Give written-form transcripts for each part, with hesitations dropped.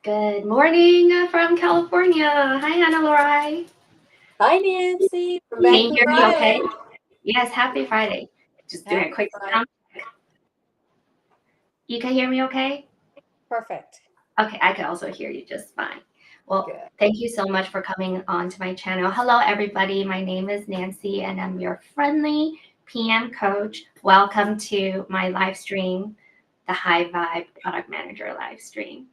Good morning from California. Hi, Ana-La-Rai. Hi, Nancy from Can you hear me Vancouver. okay? Yes, happy Friday. Just doing a Happy quick Friday. sound. You can hear me okay? Perfect. Okay, I can also hear you just fine. Well, Good. thank you so much for coming on to my channel. Hello, everybody. My name is Nancy, and I'm your friendly PM coach. Welcome to my live stream, the High Vibe Product Manager live stream.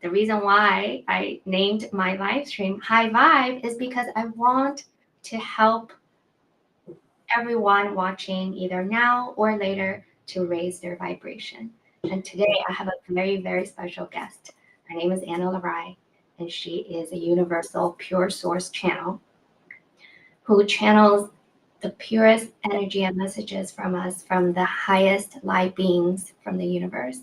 The reason why I named my live stream High Vibe is because I want to help everyone watching either now or later to raise their vibration. And today I have a very, very special guest. Her name is Ana-La-Rai, and she is a universal pure source channel who channels the purest energy and messages from us, from the highest light beings from the universe.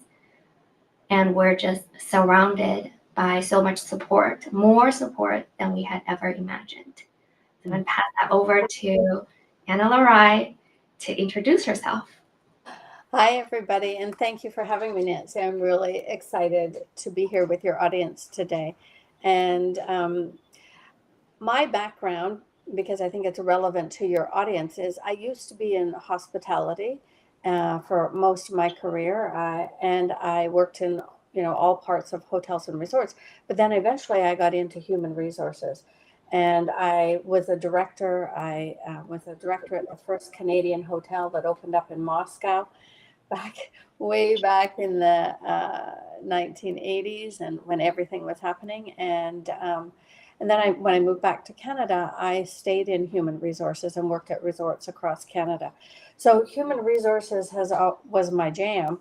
And we're just surrounded by so much support, more support than we had ever imagined. So I'm going to pass that over to Ana-La-Rai to introduce herself. Hi, everybody, and thank you for having me, Nancy. I'm really excited to be here with your audience today. And my background, because I think it's relevant to your audience, is I used to be in hospitality for most of my career, and I worked in all parts of hotels and resorts. But then eventually, I got into human resources, and I was a director. I was a director at the first Canadian hotel that opened up in Moscow back way back in the 1980s, and when everything was happening. And then when I moved back to Canada, I stayed in human resources and worked at resorts across Canada. So human resources was my jam,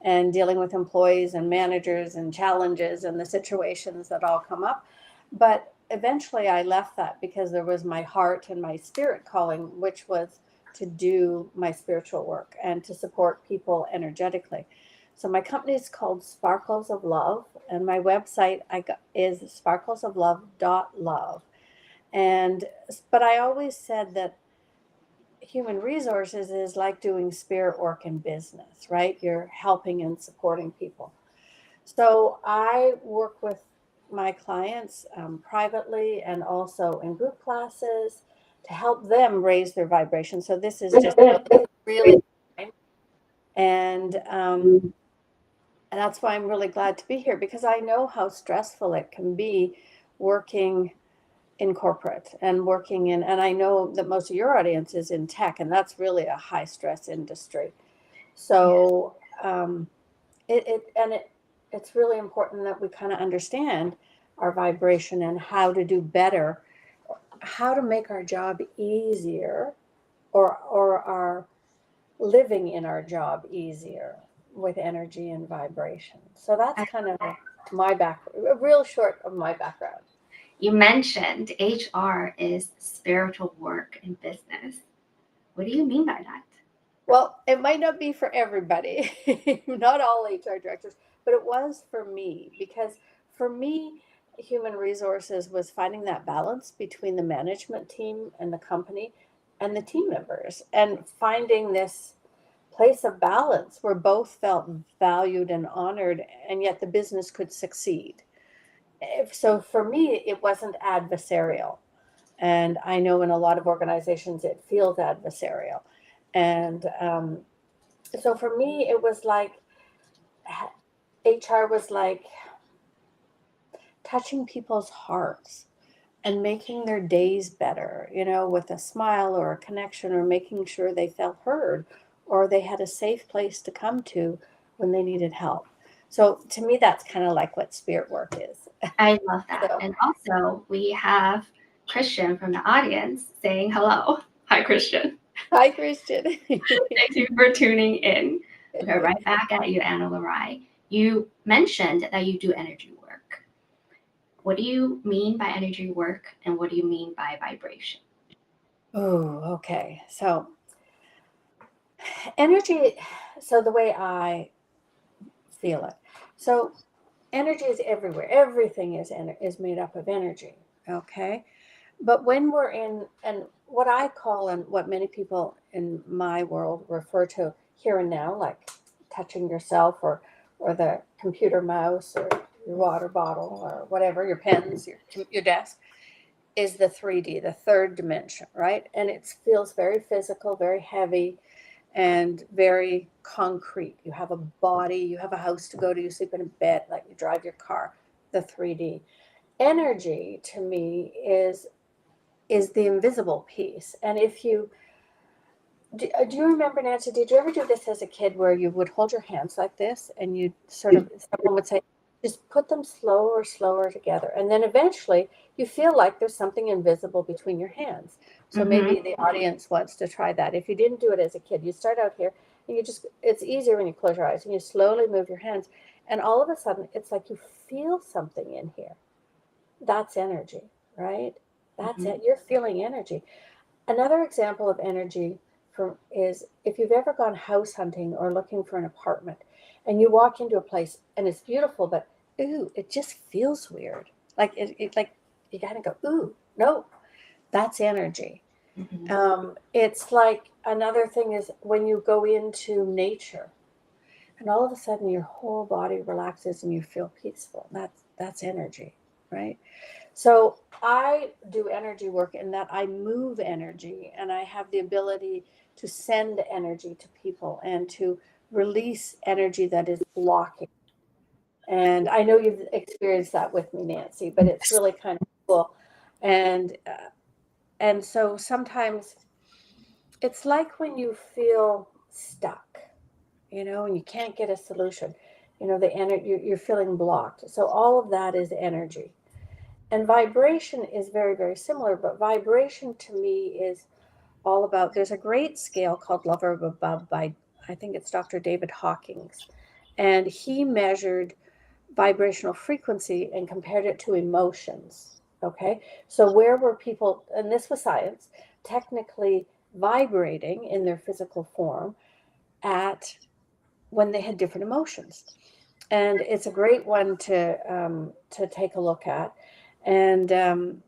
and dealing with employees and managers and challenges and the situations that all come up. But eventually I left that because there was my heart and my spirit calling, which was to do my spiritual work and to support people energetically. So my company is called Sparkles of Love, and my website is sparklesoflove.love. And but I always said that human resources is like doing spirit work in business, right? You're helping and supporting people. So I work with my clients privately and also in group classes to help them raise their vibration. So this is just really, and that's why I'm really glad to be here, because I know how stressful it can be working in corporate and working in, and I know that most of your audience is in tech, and that's really a high stress industry. Yes. So it's really important that we kind of understand our vibration and how to do better, how to make our job easier, or our living in our job easier with energy and vibration. So that's I- kind of my background, a real short of my background. You mentioned HR is spiritual work in business. What do you mean by that? Well, it might not be for everybody, not all HR directors, but it was for me, because for me, human resources was finding that balance between the management team and the company and the team members, and finding this place of balance where both felt valued and honored, and yet the business could succeed. So for me, it wasn't adversarial. And I know in a lot of organizations it feels adversarial. And so for me, it was like HR was like touching people's hearts and making their days better, with a smile or a connection, or making sure they felt heard or they had a safe place to come to when they needed help. So to me, that's kind of like what spirit work is. I love that. So, And also, we have Christian from the audience saying hello. Hi, Christian. hi, Christian. Thank you for tuning in. Okay, right back at you, Ana-La-Rai. You mentioned that you do energy work. What do you mean by energy work, and what do you mean by vibration? Oh, okay. So energy, so the way I feel it. So energy is everywhere. Everything is made up of energy. Okay. But when we're in, and what I call, and what many people in my world refer to here and now, like touching yourself, or the computer mouse, or your water bottle or whatever, your pens, your desk, is the 3D, the third dimension, right? And it feels very physical, very heavy, and very concrete. You have a body, you have a house to go to, you sleep in a bed, like you drive your car, the 3D. Energy to me is the invisible piece. And if you do you remember, Nancy, did you ever do this as a kid where you would hold your hands like this and you someone would say, just put them slower together. And then eventually you feel like there's something invisible between your hands. So maybe the audience wants to try that. If you didn't do it as a kid, you start out here and it's easier when you close your eyes and you slowly move your hands. And all of a sudden, it's like you feel something in here. That's energy, right? That's it. You're feeling energy. Another example of energy is if you've ever gone house hunting or looking for an apartment and you walk into a place and it's beautiful, but ooh, it just feels weird. Like it like you gotta go, ooh, no, that's energy. It's like another thing is when you go into nature and all of a sudden your whole body relaxes and you feel peaceful. That's energy, right? So I do energy work in that I move energy and I have the ability to send energy to people and to release energy that is blocking. And I know you've experienced that with me, Nancy, but it's really kind of cool. And and so sometimes it's like when you feel stuck, and you can't get a solution. The energy you're feeling blocked. So all of that is energy. And vibration is very, very similar, but vibration to me is all about, there's a great scale called Lover Above by, I think it's Dr. David Hawkins. And he measured vibrational frequency and compared it to emotions. Okay. So where were people, and this was science, technically vibrating in their physical form at when they had different emotions. And it's a great one to take a look at. And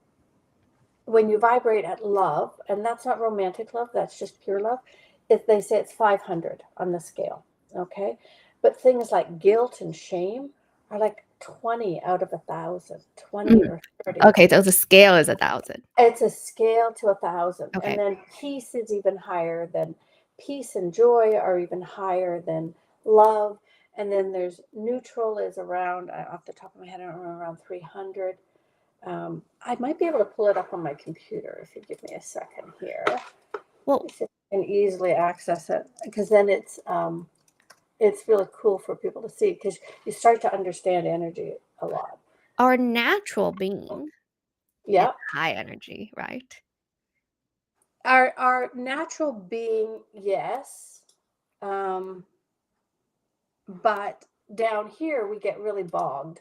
when you vibrate at love, and that's not romantic love, that's just pure love, they say it's 500 on the scale, okay? But things like guilt and shame are like 20 out of 1,000, 20 or 30. Okay, so the scale is 1,000. It's a scale to 1,000. Okay. And then peace is even higher than peace and joy are even higher than love. And then there's neutral is around, off the top of my head, I don't know, around 300. I might be able to pull it up on my computer if you give me a second here. Well, I can easily access it because then it's really cool for people to see because you start to understand energy a lot. our natural being is high energy, right? Our natural being, yes. But down here we get really bogged.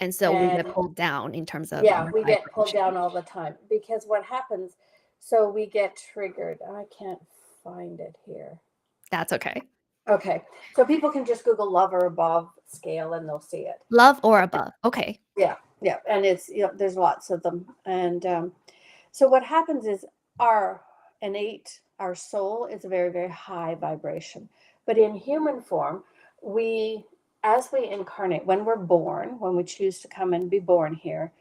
And so we get pulled down in terms of we get pulled down all the time because what happens, so we get triggered. I can't find it here. That's okay. Okay. So people can just Google love or above scale and they'll see it. Love or above. Okay. Yeah. And it's, there's lots of them. And so what happens is our soul is a very, very high vibration. But in human form, as we incarnate, when we're born, when we choose to come and be born here,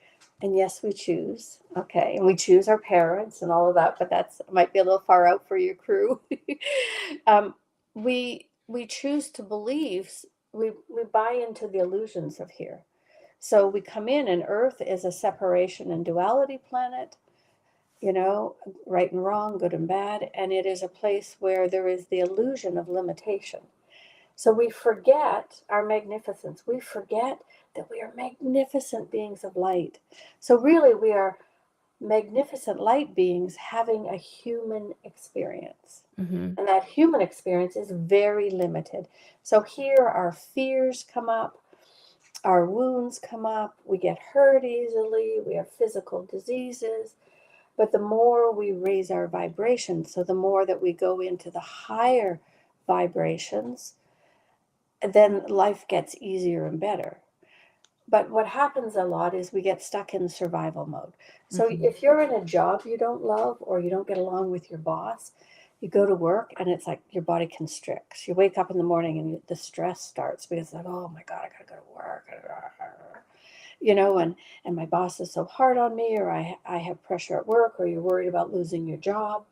and yes, we choose, okay, and we choose our parents and all of that, but that might be a little far out for your crew. We choose to believe, we buy into the illusions of here. So we come in and Earth is a separation and duality planet, right and wrong, good and bad, and it is a place where there is the illusion of limitation. So we forget our magnificence. We forget that we are magnificent beings of light. So really we are magnificent light beings having a human experience. And that human experience is very limited. So here our fears come up, our wounds come up, we get hurt easily, we have physical diseases. But the more we raise our vibration, so the more that we go into the higher vibrations, then life gets easier and better. But what happens a lot is we get stuck in survival mode. So if you're in a job you don't love or you don't get along with your boss, you go to work and it's like your body constricts. You wake up in the morning and the stress starts because it's like, oh my God, I gotta go to work. and my boss is so hard on me, or I have pressure at work, or you're worried about losing your job.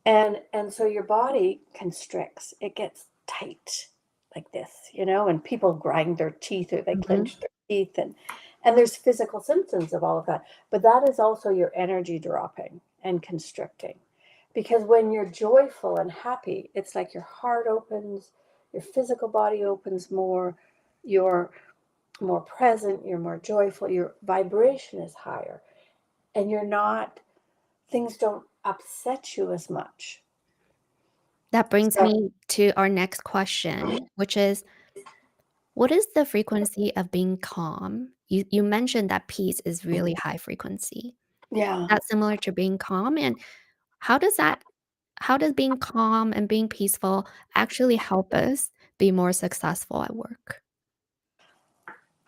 And so your body constricts. It gets tight like this, and people grind their teeth or they Mhm. clench their teeth, and there's physical symptoms of all of that. But that is also your energy dropping and constricting. Because when you're joyful and happy, it's like your heart opens, your physical body opens more, you're more present, you're more joyful, your vibration is higher, and things don't upset you as much. That brings So, me to our next question, which is, what is the frequency of being calm? You mentioned that peace is really high frequency. yeah. That's similar to being calm, and how does that how does being calm and being peaceful actually help us be more successful at work?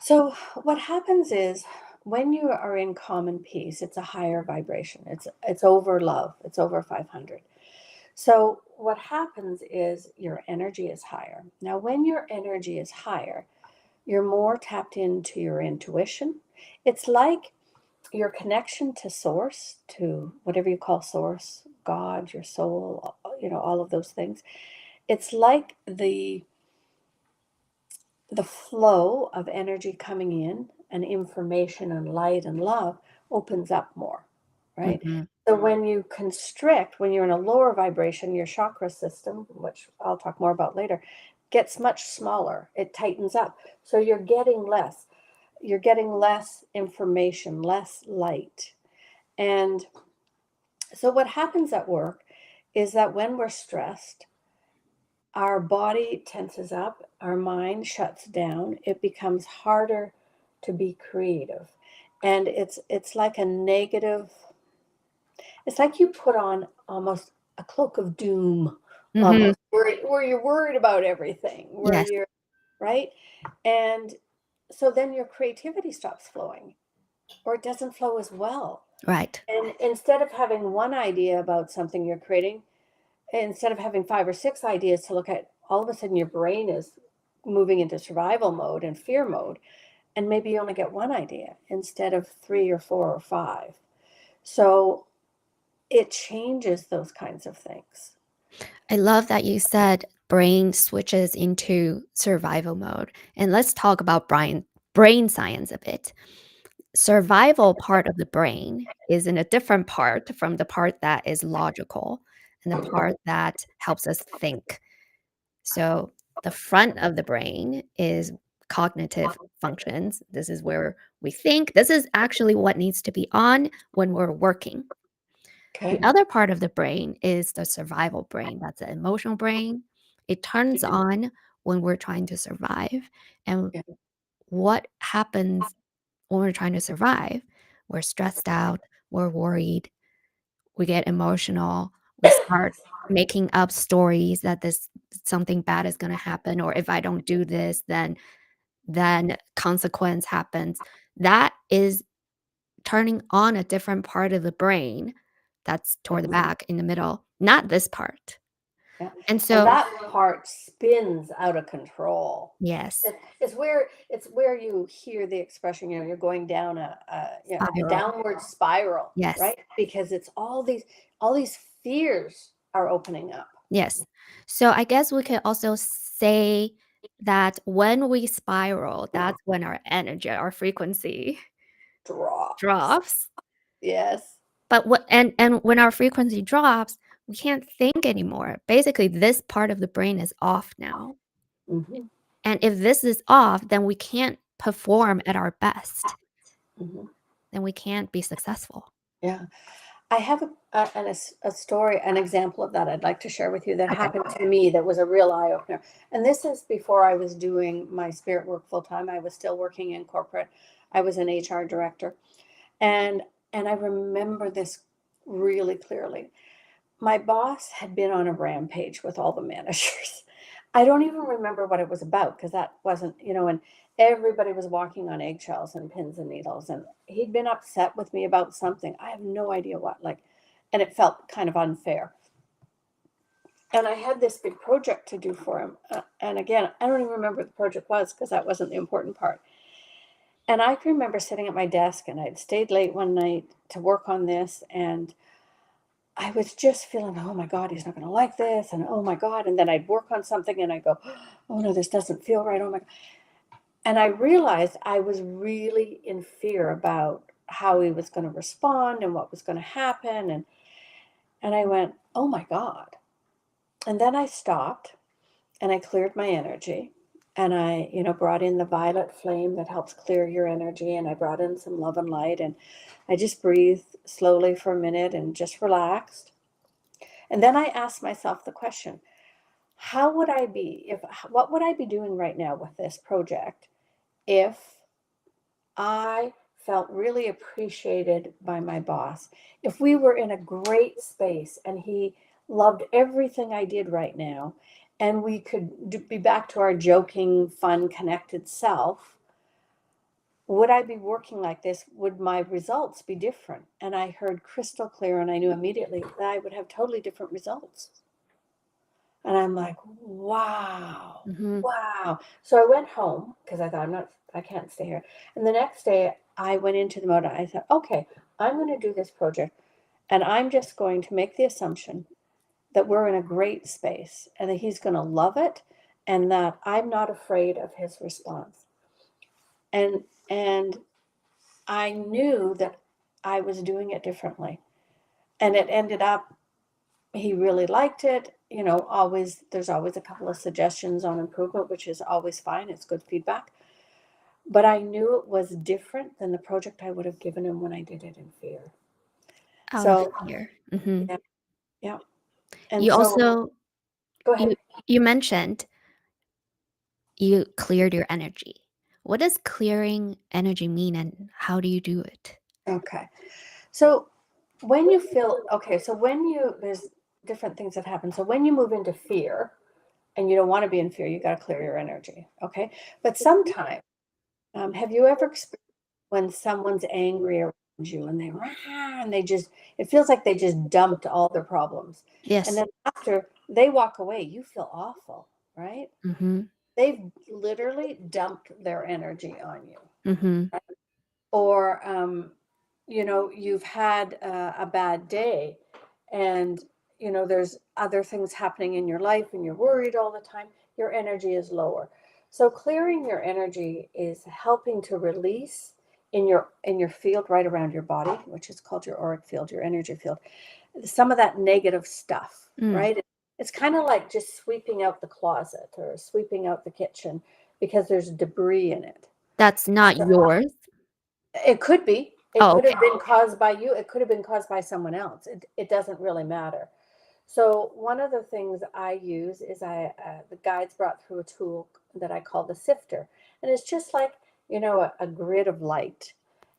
So what happens is when you are in common peace, it's a higher vibration. It's over love. It's over 500. So what happens is your energy is higher. Now, when your energy is higher, you're more tapped into your intuition. It's like your connection to source, to whatever you call source, God, your soul, all of those things. It's like the flow of energy coming in and information and light and love opens up more, right? Mhm. So when you constrict, when you're in a lower vibration, your chakra system, which I'll talk more about later, gets much smaller. It tightens up. So you're getting less. You're getting less information, less light. And so what happens at work is that when we're stressed, our body tenses up, our mind shuts down, it becomes harder to be creative. And it's like a negative, it's like you put on almost a cloak of doom, Mhm. almost, where you're worried about everything, where Yes, you're right. And so then your creativity stops flowing, or it doesn't flow as well. right. And instead of having one idea about something you're creating, instead of having 5 or 6 ideas to look at, all of a sudden your brain is moving into survival mode and fear mode, and maybe you only get one idea instead of 3 or 4 or 5. So it changes those kinds of things. I love that you said brain switches into survival mode. And let's talk about brain science a bit. Survival part of the brain is in a different part from the part that is logical and the part that helps us think. So the front of the brain is cognitive functions. This is where we think. This is actually what needs to be on when we're working. The Okay. other part of the brain is the survival brain. That's the emotional brain. It turns on when we're trying to survive. And Yeah. what happens when we're trying to survive? We're stressed out, we're worried, we get emotional, we start making up stories that this something bad is going to happen, or if I don't do this, then consequence happens. That is turning on a different part of the brain that's toward the Yes. back in the middle, not this part. Yeah. And And so, that part spins out of control. yes, It's where you hear the expression, you're going down a spiral. downward spiral, Yes, right? Because it's all these fears are opening up. yes. So I guess we could also say that when we spiral, that's when our energy, our frequency Drops. drops. Yes. But what and when our frequency drops, we can't think anymore. Basically, this part of the brain is off now. Hmm. And if this is off, then we can't perform at our best. Hmm. Then we can't be successful. Yeah. I have a story, an example of that I'd like to share with you that Okay. happened to me that was a real eye opener. And this is before I was doing my spirit work full time. I was still working in corporate. I was an HR director. And I remember this really clearly. My boss had been on a rampage with all the managers. I don't even remember what it was about because that wasn't, and everybody was walking on eggshells and pins and needles. And he'd been upset with me about something. I have no idea what, and it felt kind of unfair. And I had this big project to do for him. And again, I don't even remember what the project was because that wasn't the important part. And I can remember sitting at my desk, and I'd stayed late one night to work on this, and I was just feeling, oh my God, he's not going to like this, and oh my God. And then I'd work on something and I go, oh no, this doesn't feel right. Oh my God. And I realized I was really in fear about how he was going to respond and what was going to happen. And I went, oh my God. And then I stopped and I cleared my energy. And I, brought in the violet flame that helps clear your energy. And I brought in some love and light. And I just breathed slowly for a minute and just relaxed. And then I asked myself the question, what would I be doing right now with this project if I felt really appreciated by my boss, if we were in a great space and he loved everything I did right now, and we could be back to our joking, fun, connected self, would I be working like this? Would my results be different? And I heard crystal clear, and I knew immediately that I would have totally different results. And I'm like, wow, Mm-hmm. wow. So I went home because I thought, I can't stay here. And the next day I went into the mode. I thought, okay, I'm going to do this project, and I'm just going to make the assumption that we're in a great space and that he's going to love it, and that I'm not afraid of his response. And I knew that I was doing it differently. And it ended up, he really liked it. There's always a couple of suggestions on improvement, which is always fine. It's good feedback. But I knew it was different than the project I would have given him when I did it in fear. Out of So, fear. Mm-hmm. yeah, yeah. And You so, also go ahead. you mentioned you cleared your energy. What does clearing energy mean, and how do you do it? Okay. So, when you feel, okay, so there's different things that happen. So, when you move into fear and you don't want to be in fear, you got to clear your energy. Okay. But sometimes, have you ever experienced when someone's angry around you and they just, it feels like they just dumped all their problems. And Yes. then after they walk away, you feel awful, right? Mm-hmm. They've literally dumped their energy on you. Mm-hmm. Or, you've had a bad day, and, there's other things happening in your life and you're worried all the time. Your energy is lower. So clearing your energy is helping to release in your field right around your body, which is called your auric field, your energy field, some of that negative stuff, Mm. right? It's kind of like just sweeping out the closet or sweeping out the kitchen because there's debris in it. That's not yours. It could be. It Oh, could okay. have been caused by you. It could have been caused by someone else. It doesn't really matter. So one of the things I use is the guides brought through a tool that I call the sifter, and it's just like a grid of light,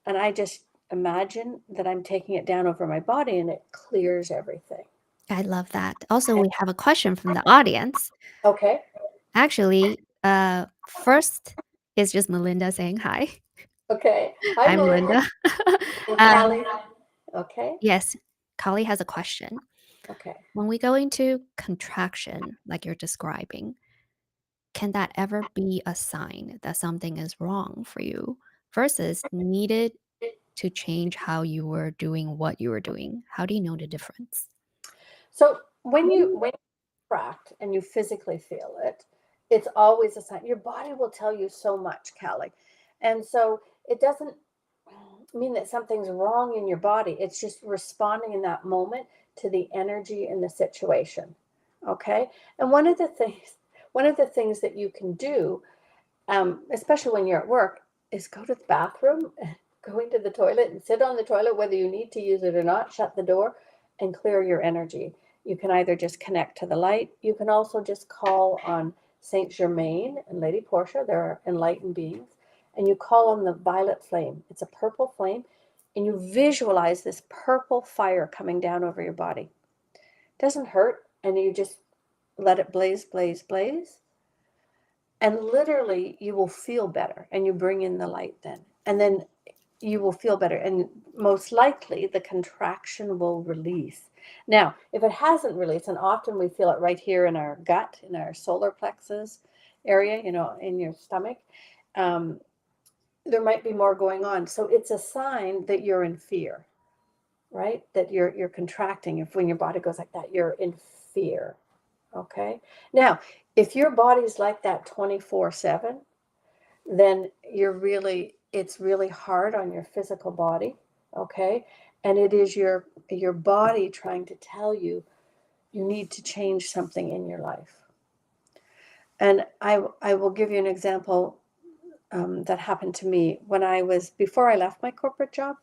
and I just imagine that I'm taking it down over my body, and it clears everything. I love that. Also, we have a question from the audience. Okay. Actually, first is just Melinda saying hi. Okay. Hi, I'm Melinda Linda. and um, Callie. Okay. yes, Kali has a question. Okay. When we go into contraction, like you're describing, can that ever be a sign that something is wrong for you versus needed to change how you were doing what you were doing? How do you know the difference? So when you contract and you physically feel it, it's always a sign. Your body will tell you so much, Callie. And so it doesn't mean that something's wrong in your body. It's just responding in that moment to the energy in the situation. Okay. And one of the things that you can do, especially when you're at work, is go to the bathroom, go into the toilet and sit on the toilet, whether you need to use it or not, shut the door and clear your energy. You can either just connect to the light. You can also just call on Saint Germain and Lady Portia. They're enlightened beings. And you call on the violet flame. It's a purple flame. And you visualize this purple fire coming down over your body. It doesn't hurt. And you just let it blaze, blaze, blaze. And literally, you will feel better. And you bring in the light then. And then you will feel better. And most likely, the contraction will release. Now, if it hasn't released, and often we feel it right here in our gut, in our solar plexus area, in your stomach, um, there might be more going on. So it's a sign that you're in fear, right? That you're contracting. If when your body goes like that, you're in fear. Okay. Now, if your body's like that 24/7, then it's really hard on your physical body. Okay. And it is your body trying to tell you you need to change something in your life. And I will give you an example that happened to me when before I left my corporate job,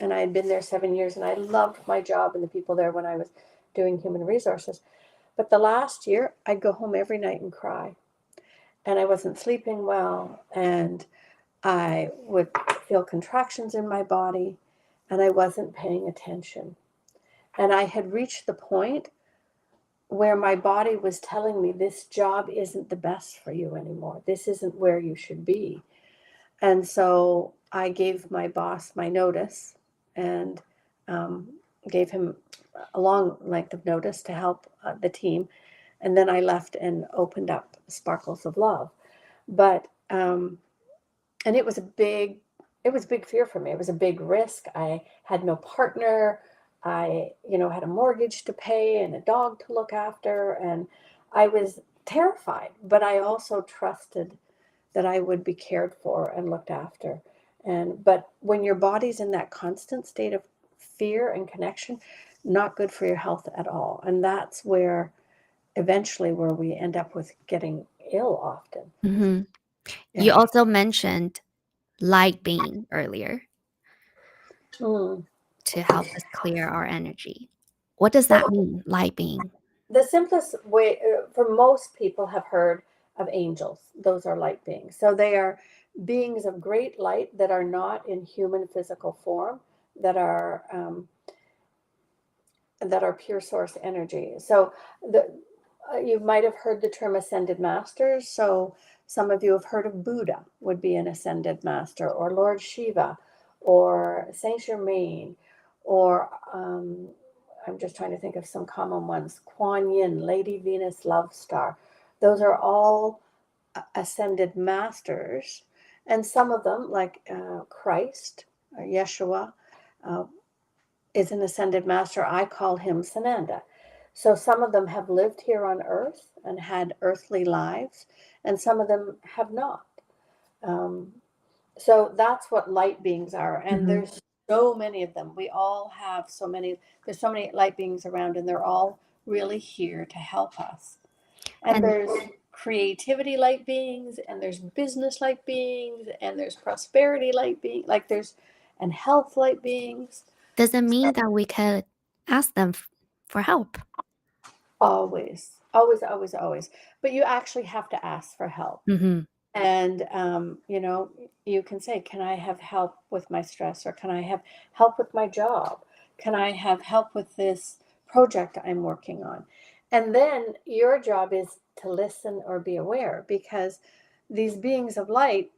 and I had been there 7 years, and I loved my job and the people there when I was doing human resources. But the last year, I'd go home every night and cry, and I wasn't sleeping well, and I would feel contractions in my body, and I wasn't paying attention. And I had reached the point where my body was telling me this job isn't the best for you anymore. This isn't where you should be. And so I gave my boss my notice and gave him a long length of notice to help the team. And then I left and opened up Sparkles of Love. But, and it was big fear for me. It was a big risk. I had no partner. I, had a mortgage to pay and a dog to look after. And I was terrified, but I also trusted that I would be cared for and looked after. But when your body's in that constant state of fear and connection, not good for your health at all. And that's where eventually where we end up with getting ill often. Mm-hmm. You Yeah. also mentioned light being earlier Mm. to help us clear our energy. What does So that mean, light being? the simplest way for most people have heard of angels. Those are light beings. So they are beings of great light that are not in human physical form, that are pure source energy. So you might have heard the term ascended masters. So some of you have heard of Buddha would be an ascended master, or Lord Shiva, or Saint Germain, or I'm just trying to think of some common ones. Kuan Yin, Lady Venus, Love Star. Those are all ascended masters. And some of them, like Christ, or Yeshua, uh, is an ascended master. I call him Sananda. So some of them have lived here on earth and had earthly lives, and some of them have not. Um, so that's what light beings are. And Mm-hmm. there's so many of them. We all have so many, there's so many light beings around, and they're all really here to help us. And And there's creativity light beings, and there's business light beings, and there's prosperity light beings, and health light beings. does it mean that we could ask them for help? Always, always, always, always. But you actually have to ask for help. Mm-hmm. And, you can say, can I have help with my stress? Or can I have help with my job? Can I have help with this project I'm working on? And then your job is to listen or be aware, because these beings of light,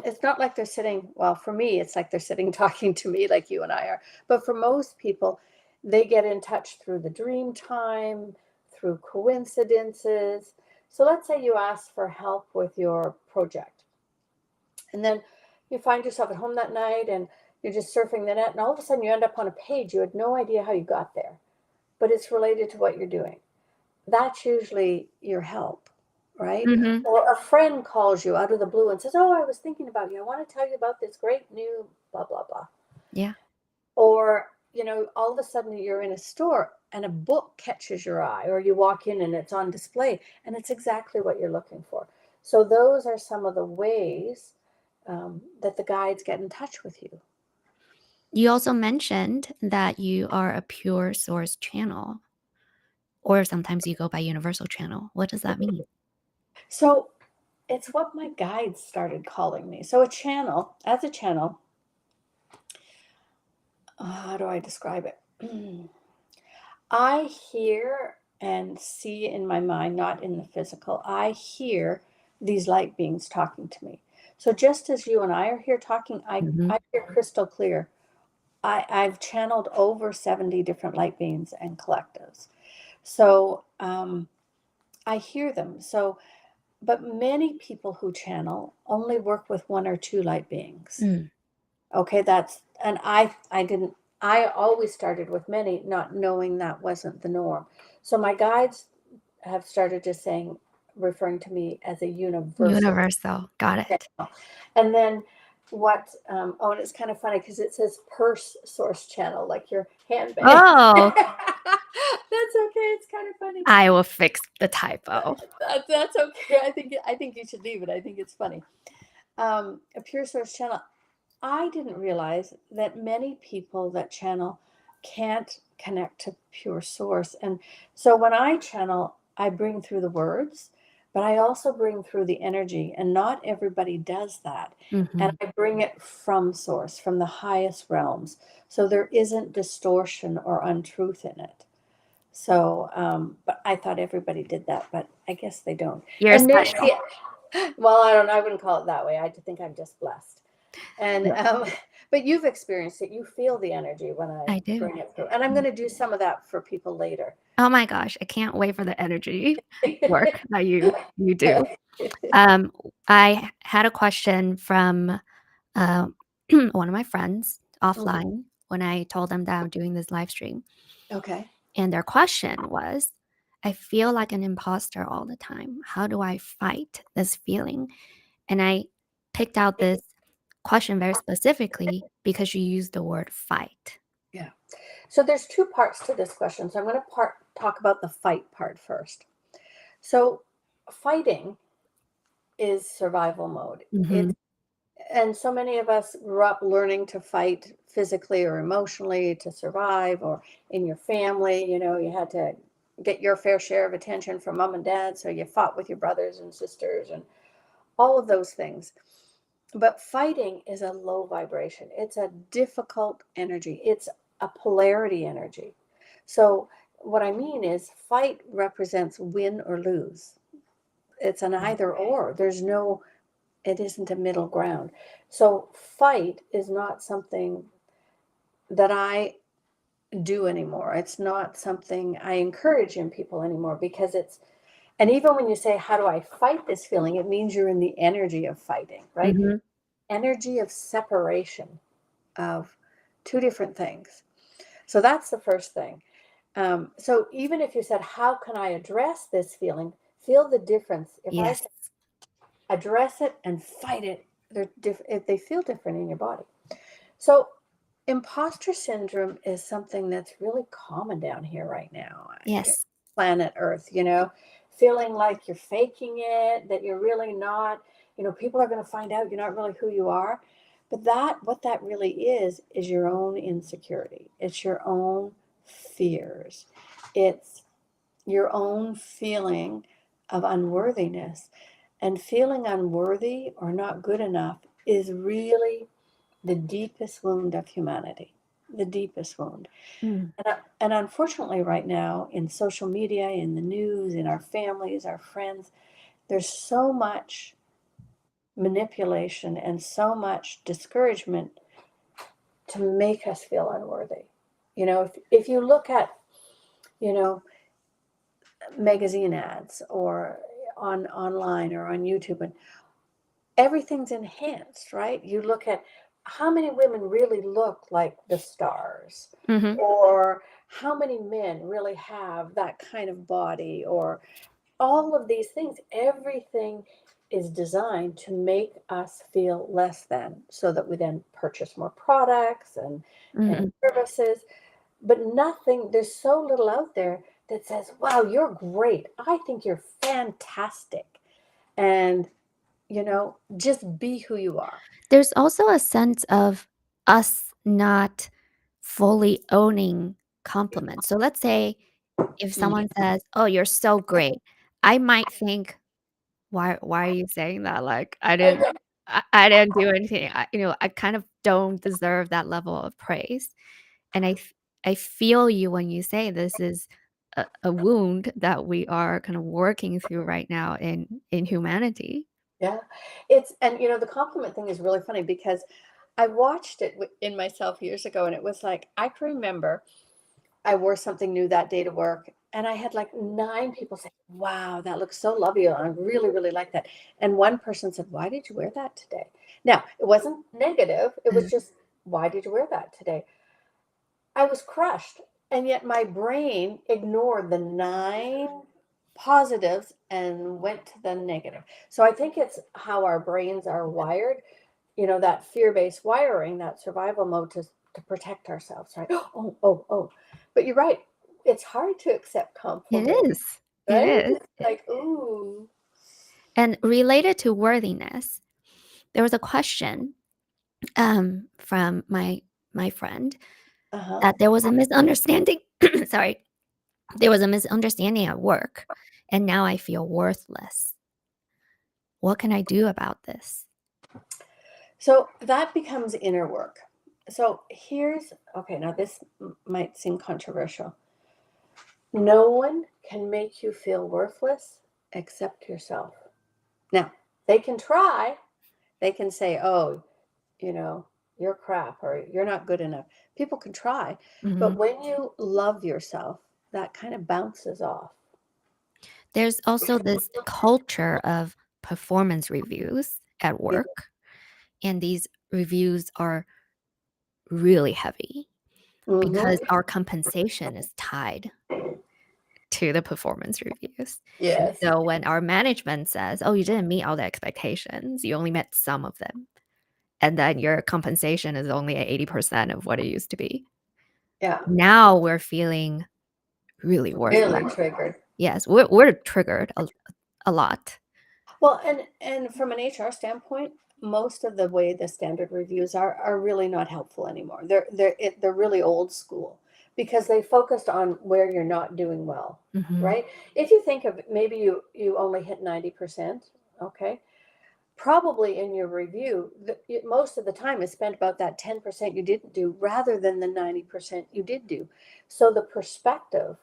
it's not like they're sitting, well, for me, it's like they're sitting talking to me like you and I are. But for most people, they get in touch through the dream time, through coincidences. So let's say you ask for help with your project, and then you find yourself at home that night and you're just surfing the net, and all of a sudden you end up on a page you had no idea how you got there, but it's related to what you're doing. That's usually your help, right? Mm-hmm. Or a friend calls you out of the blue and says, oh, I was thinking about you. I want to tell you about this great new blah, blah, blah. Yeah. Or, all of a sudden you're in a store and a book catches your eye, or you walk in and it's on display and it's exactly what you're looking for. So those are some of the ways that the guides get in touch with you. You also mentioned that you are a pure source channel, or sometimes you go by universal channel. What does that mean? So it's what my guides started calling me. So as a channel, how do I describe it? I hear and see in my mind, not in the physical. I hear these light beings talking to me. So just as you and I are here talking, Mm-hmm. I hear crystal clear. I've channeled over 70 different light beings and collectives. So I hear them. So But many people who channel only work with one or two light beings. Mm. Okay, and I always started with many, not knowing that wasn't the norm. So my guides have started just referring to me as a universal Universal. Got it. channel. And then and it's kind of funny because it says purse source channel, like your handbag. Oh, That's okay. It's kind of funny. I will fix the typo. That's okay. I think you should leave it. I think it's funny. A pure source channel. I didn't realize that many people that channel can't connect to pure source. And so when I channel, I bring through the words, but I also bring through the energy. And not everybody does that. And Hmm. I bring it from source, from the highest realms. So there isn't distortion or untruth in it. So, but I thought everybody did that, but I guess they don't. You're And Nancy, special. well, I wouldn't call it that way. I think I'm just blessed. And but you've experienced it. You feel the energy when I I do. bring it through. And I'm going to do some of that for people later. Oh my gosh, I can't wait for the energy work that you do. Um, I had a question from uh, one of my friends Mhm. offline when I told them that I'm doing this live stream. Okay. And their question was, I feel like an imposter all the time. How do I fight this feeling? And I picked out this question very specifically because you used the word fight. Yeah. So there's two parts to this question. So I'm going to talk about the fight part first. So fighting is survival mode. Hmm. And so many of us grew up learning to fight physically or emotionally to survive, or in your family, you had to get your fair share of attention from mom and dad. So you fought with your brothers and sisters and all of those things. But fighting is a low vibration. It's a difficult energy. It's a polarity energy. So what I mean is fight represents win or lose. It's an either or. It isn't a middle ground. So fight is not something that I do anymore. It's not something I encourage in people anymore because and even when you say, how do I fight this feeling? It means you're in the energy of fighting, right? Hmm. Energy of separation of two different things. So that's the first thing. So even if you said, how can I address this feeling? Feel the difference. If I Yes. address it and fight it, they feel different in your body. So imposter syndrome is something that's really common down here right now, Yes. planet Earth, feeling like you're faking it, that you're really not, people are going to find out you're not really who you are. But what that really is your own insecurity. It's your own fears. It's your own feeling of unworthiness. And feeling unworthy or not good enough is really the deepest wound of humanity, the deepest wound. Mm. And unfortunately, right now, in social media, in the news, in our families, our friends, there's so much manipulation and so much discouragement to make us feel unworthy. If you look at, you know, magazine ads or online or on YouTube, and everything's enhanced, right? You look at how many women really look like the stars, Hmm. or how many men really have that kind of body, or all of these things. Everything is designed to make us feel less than, so that we then purchase more products and Hmm. services. But there's so little out there that says, wow, you're great. I think you're fantastic. And just be who you are. There's also a sense of us not fully owning compliments. So let's say if Mm. someone says, "Oh, you're so great," I might think, "Why are you saying that? Like, I didn't do anything. I kind of don't deserve that level of praise." And I feel you when you say this is a wound that we are kind of working through right now in humanity. Yeah. And the compliment thing is really funny because I watched it in myself years ago, and it was like, I can remember I wore something new that day to work, And I had like 9 people say, wow, that looks so lovely. I really, really like that. And one person said, why did you wear that today? Now, it wasn't negative. It was Mhm. just, why did you wear that today? I was crushed. And yet my brain ignored the 9 positives and went to the negative. So I think it's how our brains are wired, that fear-based wiring, that survival mode to protect ourselves, right? Oh, oh, oh. But you're right. It's hard to accept It compliments, is. It right? is. It's like, ooh. And related to worthiness, there was a question from my friend Uh-huh. that there was a misunderstanding. Sorry, there was a misunderstanding at work, and now I feel worthless. What can I do about this? So that becomes inner work. So okay, now this might seem controversial. No one can make you feel worthless except yourself. Now, they can try. They can say, oh, you know, you're crap or you're not good enough. People can try. But Mhm. when you love yourself, that kind of bounces off. There's also this culture of performance reviews at Yeah. work, and these reviews are really heavy because Mm-hmm. our compensation is tied to the performance reviews. And Yes. so when our management says, "Oh, you didn't meet all the expectations, you only met some of them," and then your compensation is only at 80% of what it used to be. Yeah. Now we're feeling really Really worthless. triggered. Yes, we're triggered a lot. Well, and from an HR standpoint, most of the way the standard reviews are really not helpful anymore. They're really old school because they focused on where you're not doing well, Mhm. right? If you think of maybe you only hit 90%, okay? Probably in your review, most of the time is spent about that 10% you didn't do rather than the 90% you did do. So the perspective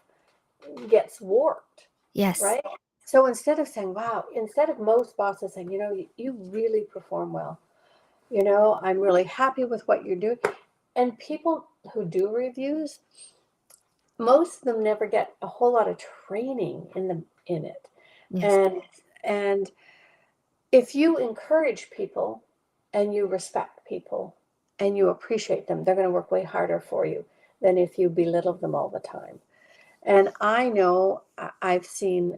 gets warped, Yes. right? So instead of saying, wow, instead of most bosses saying, you really perform well, I'm really happy with what you're doing. And people who do reviews, most of them never get a whole lot of training in it. Yes. And if you encourage people and you respect people and you appreciate them, they're going to work way harder for you than if you belittle them all the time. And I know I've seen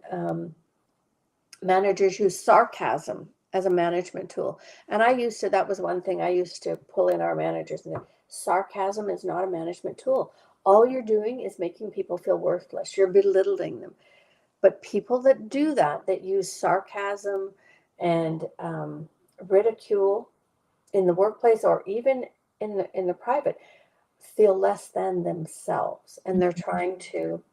managers use sarcasm as a management tool. And that was one thing I used to pull in our managers. And sarcasm is not a management tool. All you're doing is making people feel worthless. You're belittling them. But people that do that use sarcasm and ridicule in the workplace or even in the private, feel less than themselves. And they're Mhm. trying to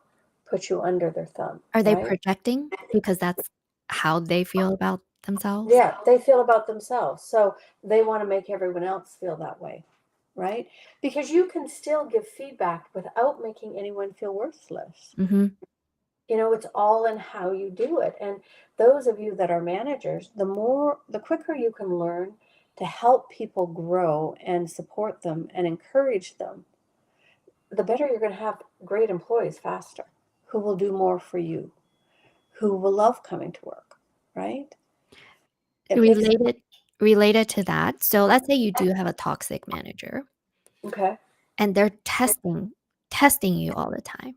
put you under their thumb, Are they right? projecting because that's how they feel about themselves? Yeah, they feel about themselves. So they want to make everyone else feel that way, right? Because you can still give feedback without making anyone feel worthless. Mhm. It's all in how you do it. And those of you that are managers, the quicker you can learn to help people grow and support them and encourage them, the better you're going to have great employees faster who will do more for you, who will love coming to work, right? It makes it Related to that, so let's say you do have a toxic manager okay. and they're testing you all the time,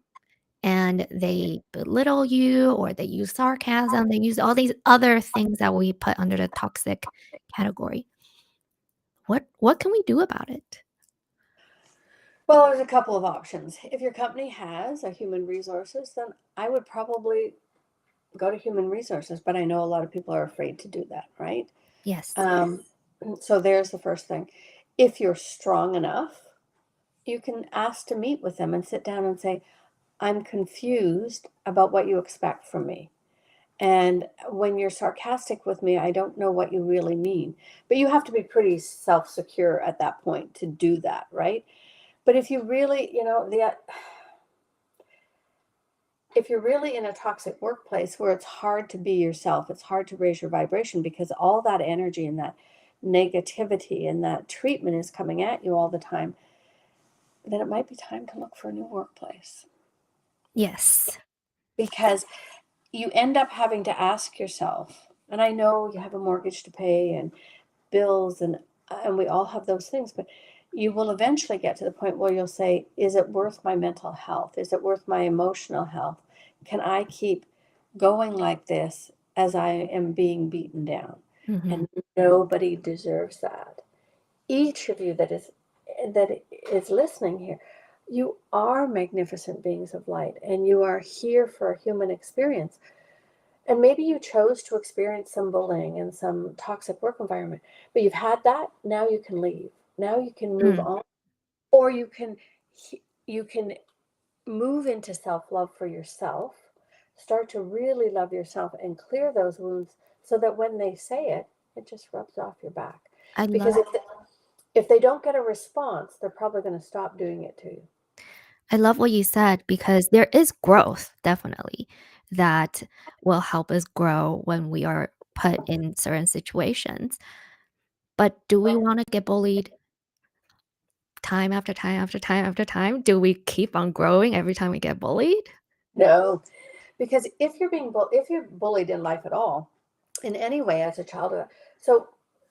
and they belittle you or they use sarcasm, they use all these other things that we put under the toxic category. What can we do about it? Well, there's a couple of options. If your company has a human resources, then I would probably go to human resources, but I know a lot of people are afraid to do that, right? Yes. Um, so there's the first thing. If you're strong enough, you can ask to meet with them and sit down and say, I'm confused about what you expect from me. And when you're sarcastic with me, I don't know what you really mean. But you have to be pretty self secure at that point to do that, right? But if you really, if you're really in a toxic workplace where it's hard to be yourself, it's hard to raise your vibration because all that energy and that negativity and that treatment is coming at you all the time, then it might be time to look for a new workplace. Yes. because you end up having to ask yourself, and I know you have a mortgage to pay and bills, and we all have those things, but you will eventually get to the point where you'll say, is it worth my mental health? Is it worth my emotional health? Can I keep going like this as I am being beaten down? Mm-hmm. And nobody deserves that. Each of you that is listening here, you are magnificent beings of light, and you are here for a human experience. And maybe you chose to experience some bullying and some toxic work environment, but you've had that. Now you can leave. Now you can move on, or you can move into self-love for yourself, start to really love yourself and clear those wounds so that when they say it, it just rubs off your back. I love Because if they don't get a response, they're probably going to stop doing it to you. I love what you said because there is growth definitely that will help us grow when we are put in certain situations. But do we want to get bullied time after time after time after time? Do we keep on growing every time we get bullied? No, because if you're bullied in life at all, in any way as a child, so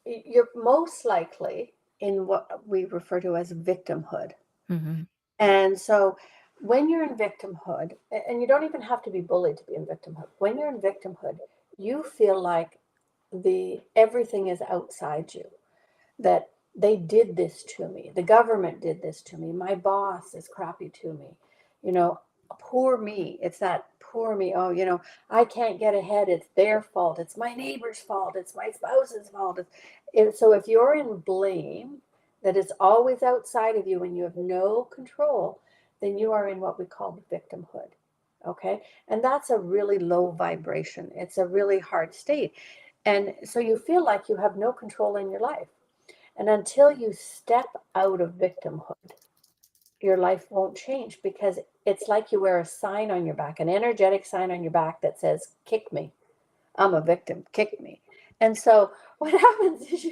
you're most likely in what we refer to as victimhood. Mm-hmm. And so when you're in victimhood, and you don't even have to be bullied to be in victimhood, when you're in victimhood, you feel like the everything is outside you, that they did this to me, the government did this to me, my boss is crappy to me, you know, poor me. It's that poor me. Oh, I can't get ahead. It's their fault. It's my neighbor's fault. It's my spouse's fault. So if you're in blame, that is always outside of you and you have no control, then you are in what we call the victimhood. Okay. And that's a really low vibration. It's a really hard state. And so you feel like you have no control in your life. And until you step out of victimhood, your life won't change, because it's like you wear a sign on your back, an energetic sign on your back that says, kick me. I'm a victim, kick me. And so what happens is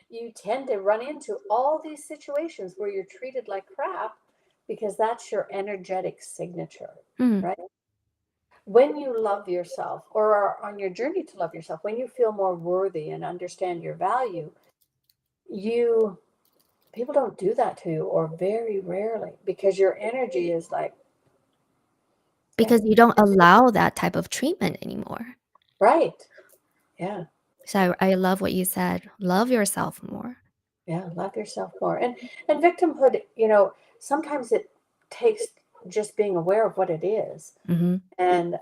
you tend to run into all these situations where you're treated like crap because that's your energetic signature, Mm. right? When you love yourself, or are on your journey to love yourself, when you feel more worthy and understand your value, you people don't do that to you, or very rarely, because your energy is like, yeah, Because you don't allow that type of treatment anymore. right. Yeah. So I love what you said. Love yourself more. Yeah, love yourself more. And victimhood, sometimes it takes just being aware of what it is. Mm-hmm. And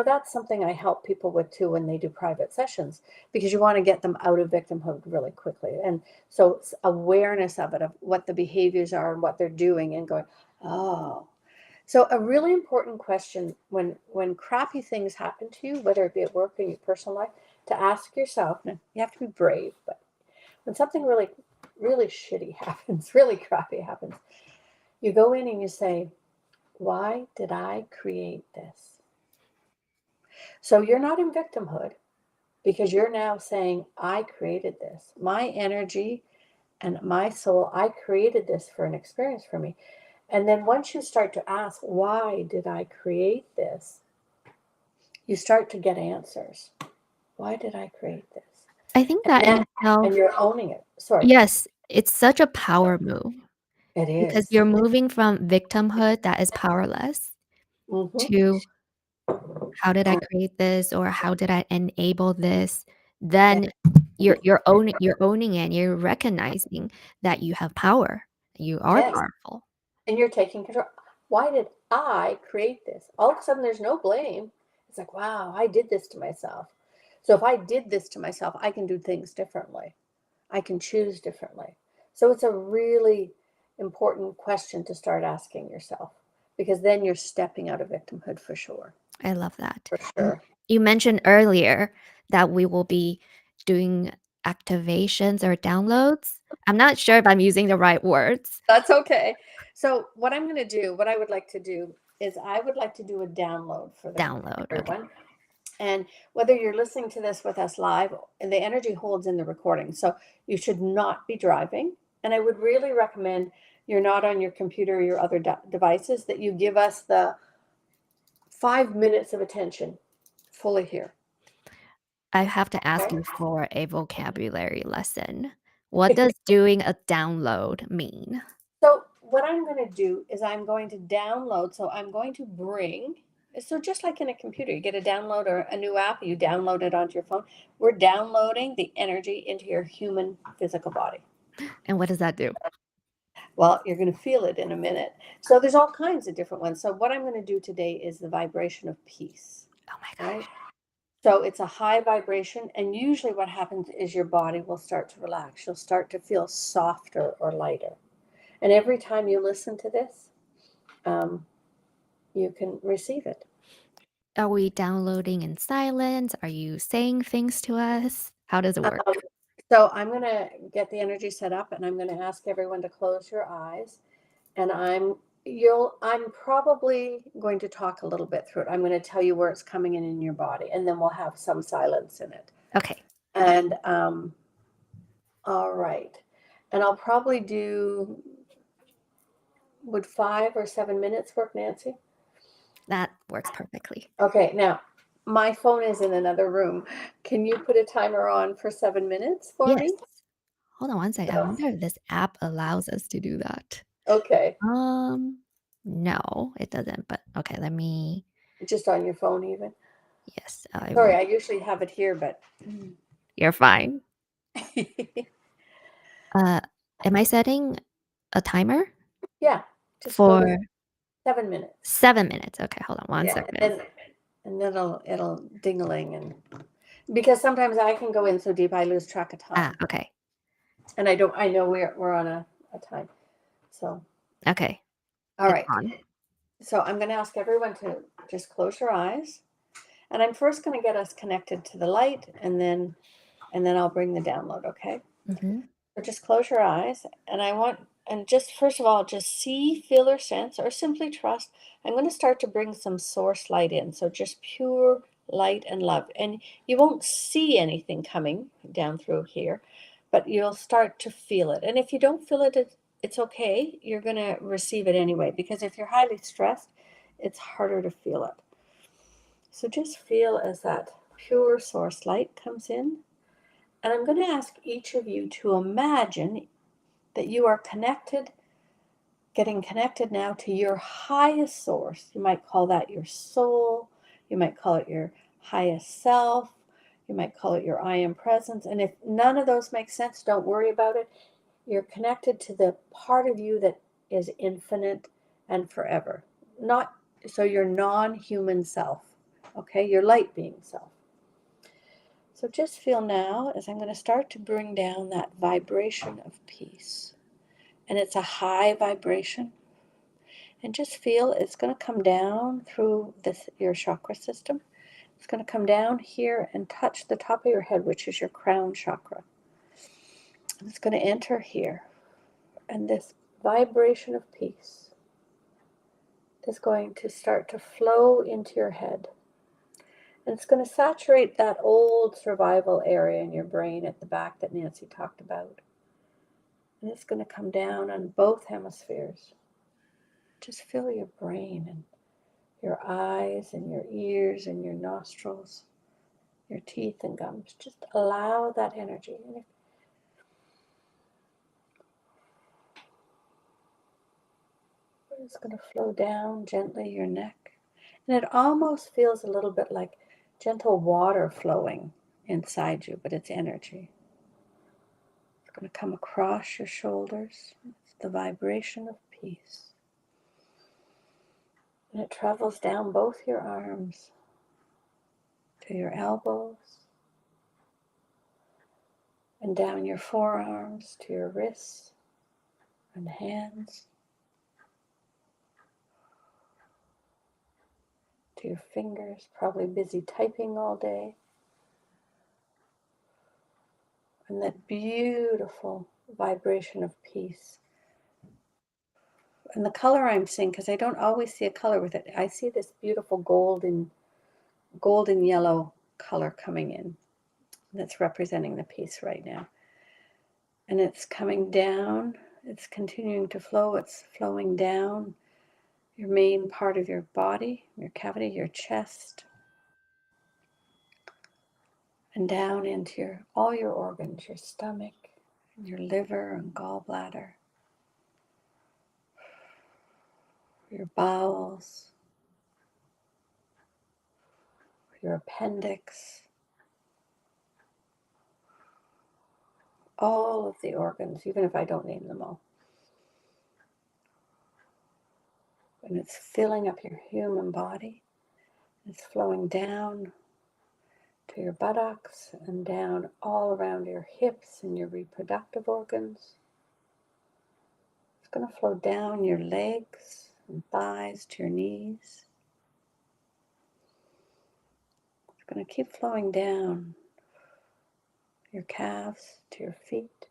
that's something I help people with too when they do private sessions, because you want to get them out of victimhood really quickly. And so it's awareness of what the behaviors are and what they're doing, and going, oh. So a really important question when crappy things happen to you, whether it be at work or in your personal life, to ask yourself, and you have to be brave, but when something really, really shitty happens, really crappy happens, you go in and you say, why did I create this? So you're not in victimhood, because you're now saying, I created this. My energy and my soul, I created this for an experience for me. And then once you start to ask, why did I create this? You start to get answers. Why did I create this? I think And that in then, and itself, you're owning it. Sorry. yes, it's such a power move It because is. you're moving from victimhood that is powerless Mm-hmm. to how did I create this or how did I enable this? Yeah. Then you're owning it, you're recognizing that you have power. You are Yes. powerful. And you're taking control. Why did I create this? All of a sudden, there's no blame. It's like, wow, I did this to myself. So if I did this to myself, I can do things differently. I can choose differently. So it's a really important question to start asking yourself, because then you're stepping out of victimhood for sure. I love that. For sure. You mentioned earlier that we will be doing activations or downloads. I'm not sure if I'm using the right words. That's okay. So what I would like to do is I would like to do a download for Download. Okay. everyone. And whether you're listening to this with us live, and the energy holds in the recording, so you should not be driving. And I would really recommend you're not on your computer or your other devices, that you give us the 5 minutes of attention fully here. I have to ask Okay? you for a vocabulary lesson. What does doing a download mean? So what I'm going to do is I'm going to download. So I'm going to bring, so just like in a computer, you get a download or a new app, you download it onto your phone. We're downloading the energy into your human physical body. And what does that do? Well, you're going to feel it in a minute. So there's all kinds of different ones. So what I'm going to do today is the vibration of peace. Oh my God. Right? So it's a high vibration, and usually what happens is your body will start to relax. You'll start to feel softer or lighter. And every time you listen to this, you can receive it. Are we downloading in silence? Are you saying things to us? How does it work? So I'm going to get the energy set up, and I'm going to ask everyone to close your eyes. And I'm probably going to talk a little bit through it. I'm going to tell you where it's coming in your body, and then we'll have some silence in it. Okay. And all right. And I'll probably do, would 5 or 7 minutes work, Nancy? That works perfectly. Okay, now my phone is in another room. Can you put a timer on for 7 minutes for Yes. me? Hold on one second. I wonder if this app allows us to do that. Okay, No, it doesn't. But okay, let me. just on your phone even. Yes, I Sorry, will. I usually have it here, but You're fine. Uh, am I setting a timer yeah, just go to for 7 minutes. 7 minutes? Okay, hold on one Yeah, second. and then it'll ding-a-ling, and because sometimes I can go in so deep I lose track of time. Okay. And I know we're on a time. So, Okay. all It's right. on. So I'm going to ask everyone to just close your eyes. And I'm first going to get us connected to the light, and then I'll bring the download, okay? Mm-hmm. So just close your eyes, and just first of all, just see, feel, or sense, or simply trust. I'm going to start to bring some source light in. So just pure light and love. And you won't see anything coming down through here, but you'll start to feel it. And if you don't feel it, it's okay. You're going to receive it anyway, because if you're highly stressed, it's harder to feel it. So just feel as that pure source light comes in. And I'm going to ask each of you to imagine that you are getting connected now to your highest source. You might call that your soul. You might call it your highest self. You might call it your I am presence. And if none of those make sense, don't worry about it. You're connected to the part of you that is infinite and forever. Not so your non-human self, okay? Your light being self. So just feel now as I'm going to start to bring down that vibration of peace. And it's a high vibration. And just feel it's going to come down through your chakra system. It's going to come down here and touch the top of your head, which is your crown chakra. And it's going to enter here. And this vibration of peace is going to start to flow into your head. And it's going to saturate that old survival area in your brain at the back that Nancy talked about. And it's going to come down on both hemispheres. Just feel your brain and your eyes and your ears and your nostrils, your teeth and gums. Just allow that energy. And it's going to flow down gently your neck. And it almost feels a little bit like gentle water flowing inside you, but it's energy. It's going to come across your shoulders. It's the vibration of peace. And it travels down both your arms to your elbows and down your forearms to your wrists and hands, to your fingers, probably busy typing all day. And that beautiful vibration of peace. And the color I'm seeing, because I don't always see a color with it, I see this beautiful golden yellow color coming in. That's representing the peace right now. And it's coming down. It's continuing to flow. It's flowing down your main part of your body, your cavity, your chest, and down into all your organs, your stomach, and your liver and gallbladder, your bowels, your appendix, all of the organs, even if I don't name them all. And it's filling up your human body. It's flowing down to your buttocks and down all around your hips and your reproductive organs. It's going to flow down your legs and thighs to your knees. It's going to keep flowing down your calves to your feet.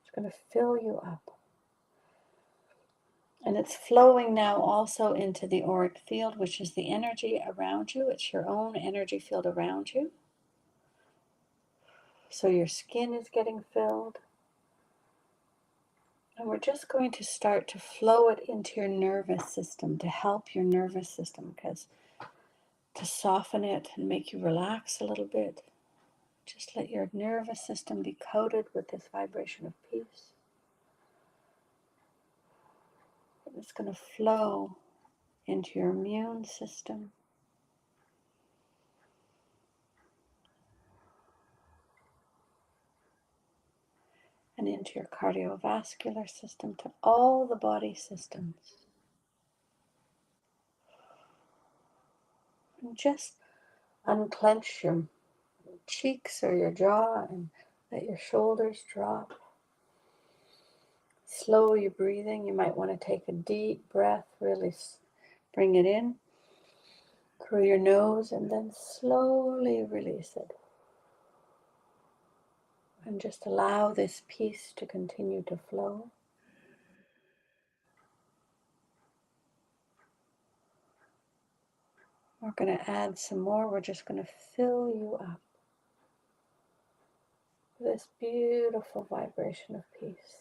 It's going to fill you up. And it's flowing now also into the auric field, which is the energy around you. It's your own energy field around you. So your skin is getting filled. And we're just going to start to flow it into your nervous system to help your nervous system, because to soften it and make you relax a little bit, just let your nervous system be coated with this vibration of peace. And it's going to flow into your immune system. And into your cardiovascular system, to all the body systems. And just unclench your cheeks or your jaw and let your shoulders drop. Slow your breathing. You might want to take a deep breath, really bring it in through your nose and then slowly release it. And just allow this peace to continue to flow. We're going to add some more. We're just going to fill you up with this beautiful vibration of peace.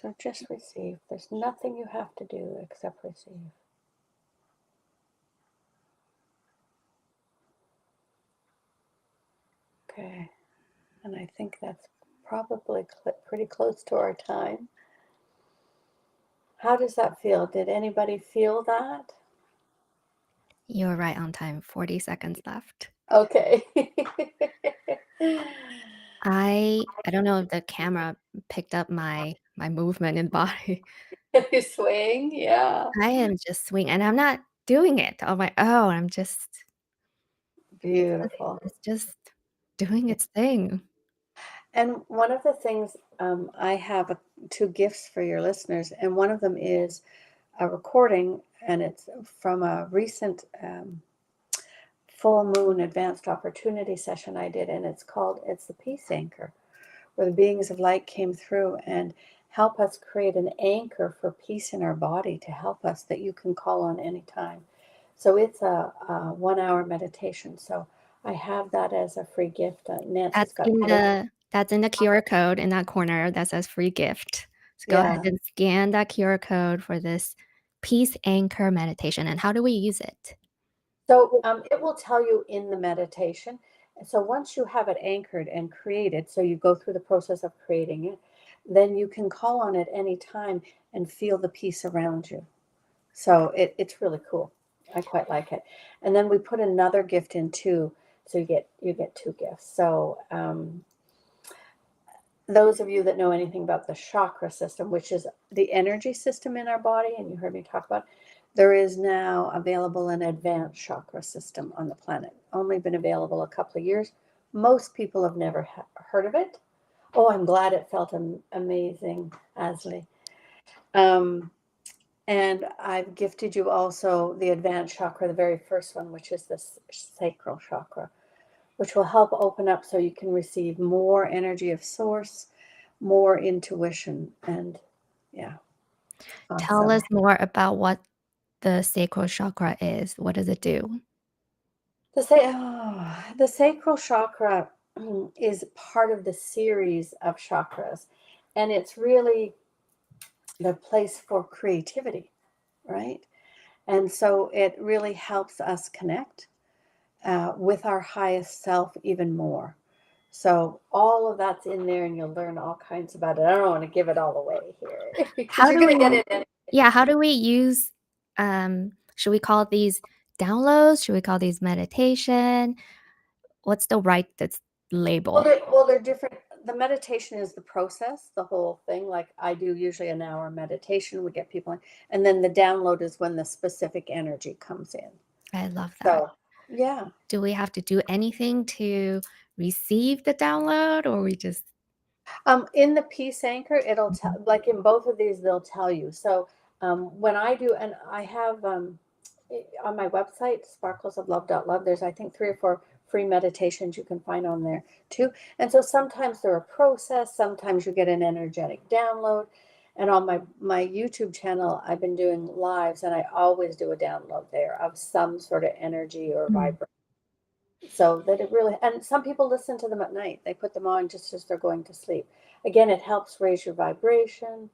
So just receive. There's nothing you have to do except receive. Okay, and I think that's probably pretty close to our time. How does that feel? Did anybody feel that? You're right on time. 40 seconds left. Okay. I don't know if the camera picked up my movement in body. You're swaying, yeah. I am just swinging, and I'm not doing it on my own. I'm just Beautiful. it's just doing its thing. And one of the things, I have two gifts for your listeners, and one of them is a recording, and it's from a recent full moon advanced opportunity session I did, and it's the Peace Anchor, where the beings of light came through and help us create an anchor for peace in our body to help us, that you can call on anytime. So it's a 1 hour meditation. So I have that as a free gift. Nancy's got That's in the QR code in that corner that says free gift. So go ahead yeah. and scan that QR code for this Peace Anchor meditation. And how do we use it? So it will tell you in the meditation. So once you have it anchored and created, so you go through the process of creating it, then you can call on it anytime and feel the peace around you. So it's really cool. I quite like it. And then we put another gift in too. So you get two gifts. So those of you that know anything about the chakra system, which is the energy system in our body, and you heard me talk about, there is now available an advanced chakra system on the planet. Only been available a couple of years. Most people have never heard of it. Oh, I'm glad it felt amazing, Asley. And I've gifted you also the advanced chakra, the very first one, which is the sacral chakra, which will help open up so you can receive more energy of source, more intuition. And yeah, Tell awesome. us more about what the sacral chakra is. What does it do? The sacral chakra is part of the series of chakras, and it's really the place for creativity, right? And so it really helps us connect with our highest self even more. So all of that's in there, and you'll learn all kinds about it. I don't want to give it all away here because How you're do going to we, get it in. yeah, how do we use, should we call these downloads? Should we call these meditation? What's the right that's label? They're different. The meditation is the process, the whole thing. Like I do usually an hour meditation. We get people in, and then the download is when the specific energy comes in. I love that. So yeah. Do we have to do anything to receive the download, or we just In the peace anchor, it'll tell, like in both of these, they'll tell you. So when I do, and I have on my website, sparklesoflove.love, there's I think 3 or 4 free meditations you can find on there too. And so sometimes they're a process, sometimes you get an energetic download. And on my YouTube channel, I've been doing lives, and I always do a download there of some sort of energy or Mm. vibration. So that it really, and some people listen to them at night. They put them on just as they're going to sleep. Again, it helps raise your vibration,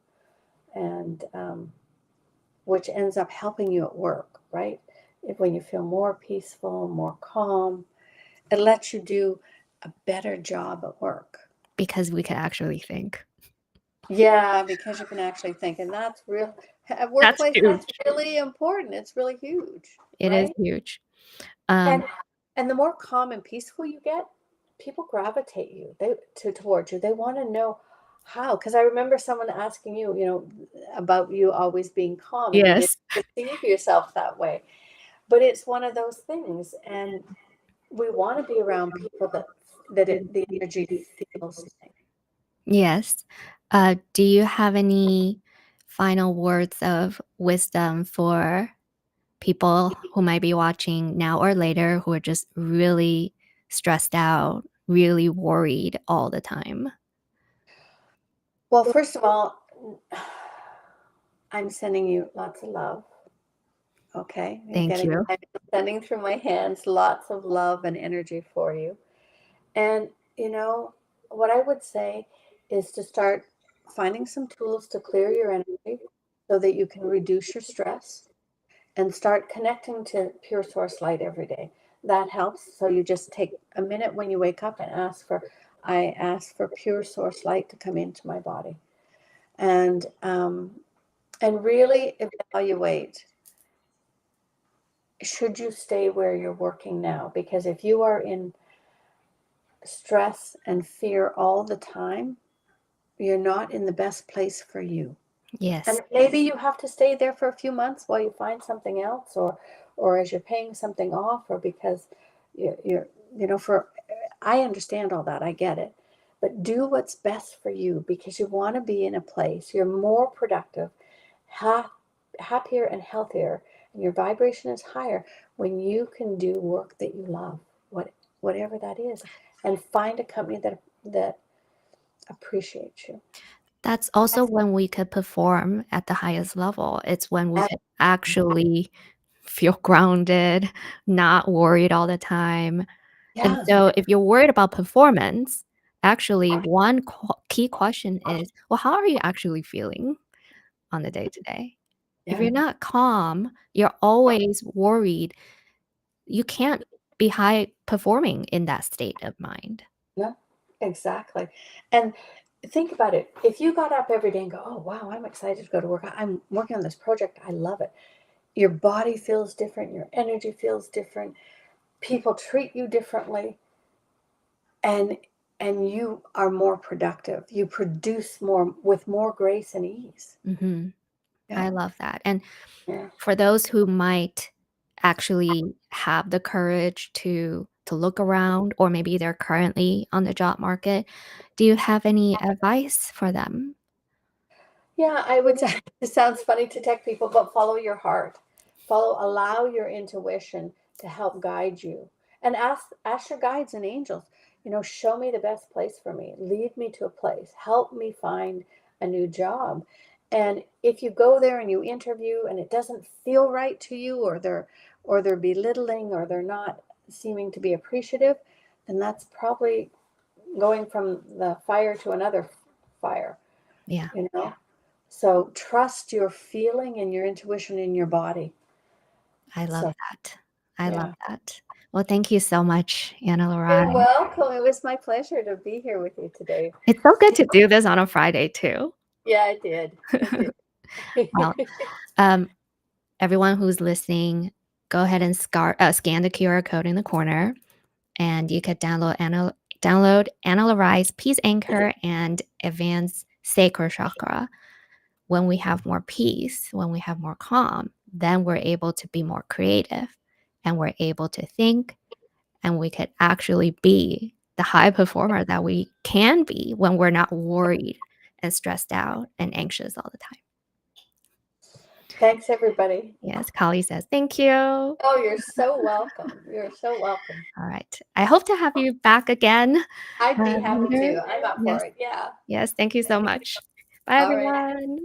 and which ends up helping you at work, right? When you feel more peaceful, more calm, it lets you do a better job at work. because we can actually think? Yeah, because you can actually think, and that's real. At That's workplace, huge. that's really important. It's really huge, It is right? huge. And Um, and the more calm and peaceful you get, people gravitate you towards you. They want to know how. Because I remember someone asking you, about you always being calm, and you didn't yes. perceive yourself that way. But it's one of those things, and we want to be around people the energy feels like. Yes. Do you have any final words of wisdom for people who might be watching now or later who are just really stressed out, really worried all the time? Well, first of all, I'm sending you lots of love. Okay, Thank you. I'm sending through my hands lots of love and energy for you. And, what I would say is to start finding some tools to clear your energy so that you can reduce your stress and start connecting to pure source light every day. That helps. So you just take a minute when you wake up and I ask for pure source light to come into my body. And really evaluate, should you stay where you're working now? Because if you are in stress and fear all the time, you're not in the best place for you. And Yes. maybe you have to stay there for a few months while you find something else, or as you're paying something off, or because you're for I understand all that. I get it. But do what's best for you, because you want to be in a place you're more productive, ha- happier and healthier, and your vibration is higher when you can do work that you love, whatever that is, and find a company that appreciates you. That's also when we could perform at the highest level. It's when we could actually feel grounded, not worried all the time. And Yeah, so if you're worried about performance, actually one key question is, well, how are you actually feeling on the day to day? If yeah. you're not calm, you're always worried, you can't be high performing in that state of mind. No, exactly. And think about it. If you got up every day and go, oh, wow, I'm excited to go to work. I'm working on this project. I love it. Your body feels different. Your energy feels different. People treat you differently. And you are more productive. You produce more with more grace and ease. Mhm. I Yeah. love that. And Yeah. for those who might actually have the courage to look around, or maybe they're currently on the job market, do you have any advice for them? Yeah, I would say it sounds funny to tech people, but follow your heart. Allow your intuition to help guide you. And ask your guides and angels, show me the best place for me. Lead me to a place. Help me find a new job. And if you go there and you interview and it doesn't feel right to you, or they're belittling, or they're not seeming to be appreciative, then that's probably going from the fire to another fire, Yeah. you know? So trust your feeling and your intuition in your body. I love So, that. I love yeah. that. Well, thank you so much, Ana-La-Rai. You're welcome. It was my pleasure to be here with you today. It's so good to do this on a Friday too. Yeah, I did. Well, everyone who's listening, go ahead and scan the QR code in the corner, and you could download Ana-La-Rai's Peace Anchor and Advanced Sacral Chakra. When we have more peace, when we have more calm, then we're able to be more creative, and we're able to think, and we could actually be the high performer that we can be when we're not worried and stressed out and anxious all the time. Thanks, everybody. Yes, Kali says, thank you. Oh, you're so welcome. You're so welcome. All right. I hope to have you back again. I'd be happy Later. to. I'm up Yes. for it. Yeah. Yes. Thank you so much. Bye, All right. everyone.